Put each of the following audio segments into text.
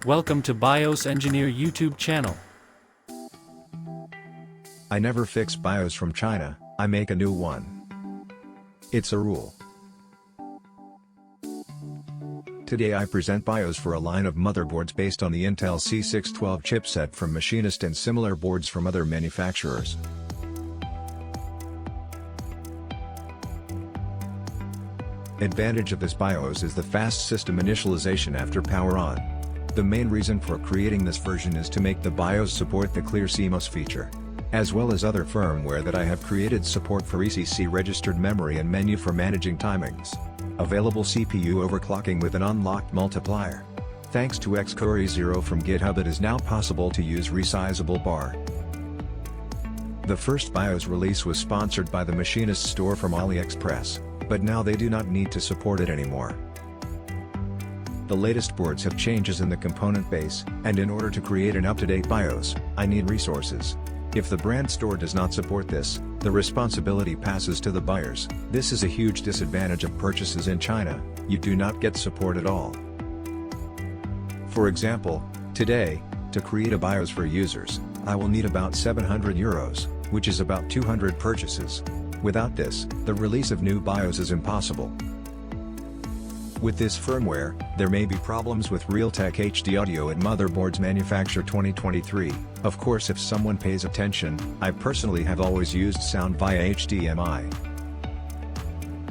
Welcome to BIOS Engineer YouTube channel. I never fix BIOS from China, I make a new one. It's a rule. Today I present BIOS for a line of motherboards based on the Intel C612 chipset from Machinist and similar boards from other manufacturers. Advantage of this BIOS is the fast system initialization after power on. The main reason for creating this version is to make the BIOS support the Clear CMOS feature, as well as other firmware that I have created support for ECC registered memory and menu for managing timings. Available CPU overclocking with an unlocked multiplier. Thanks to Xcode 0 from GitHub, it is now possible to use resizable bar. The first BIOS release was sponsored by the Machinist store from AliExpress, but now they do not need to support it anymore. The latest boards have changes in the component base, and in order to create an up-to-date BIOS, I need resources. If the brand store does not support this, the responsibility passes to the buyers. This is a huge disadvantage of purchases in China, you do not get support at all. For example, today, to create a BIOS for users, I will need about €700, which is about 200 purchases. Without this, the release of new BIOS is impossible. With this firmware, there may be problems with Realtek HD audio at motherboards manufactured 2023. Of course, if someone pays attention, I personally have always used sound via HDMI.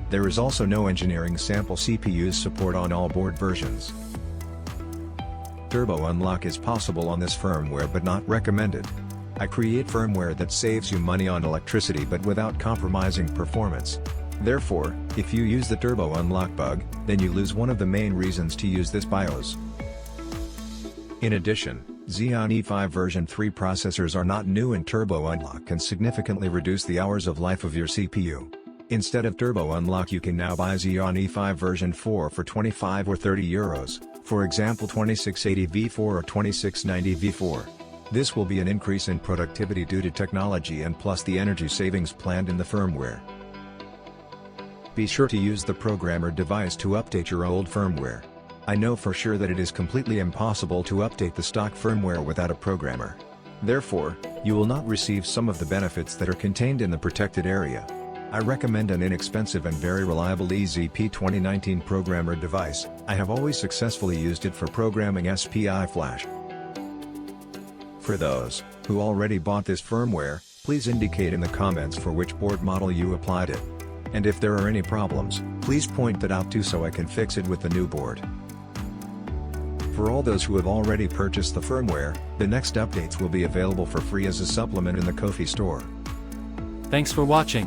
There is also no engineering sample CPUs support on all board versions. Turbo unlock is possible on this firmware but not recommended. I create firmware that saves you money on electricity but without compromising performance. Therefore, if you use the turbo unlock bug, then you lose one of the main reasons to use this BIOS. In addition, Xeon E5 version 3 processors are not new, and turbo unlock can significantly reduce the hours of life of your CPU. Instead of turbo unlock, you can now buy Xeon E5 version 4 for 25 or 30 euros, for example 2680 V4 or 2690 V4. This will be an increase in productivity due to technology and plus the energy savings planned in the firmware. Be sure to use the programmer device to update your old firmware. I know for sure that it is completely impossible to update the stock firmware without a programmer. Therefore, you will not receive some of the benefits that are contained in the protected area. I recommend an inexpensive and very reliable EZP 2019 programmer device. I have always successfully used it for programming SPI Flash. For those who already bought this firmware, please indicate in the comments for which board model you applied it. And if there are any problems, please point that out too so I can fix it with the new board. For all those who have already purchased the firmware, the next updates will be available for free as a supplement in the Ko-fi store. Thanks for watching.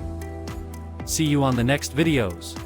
See you on the next videos.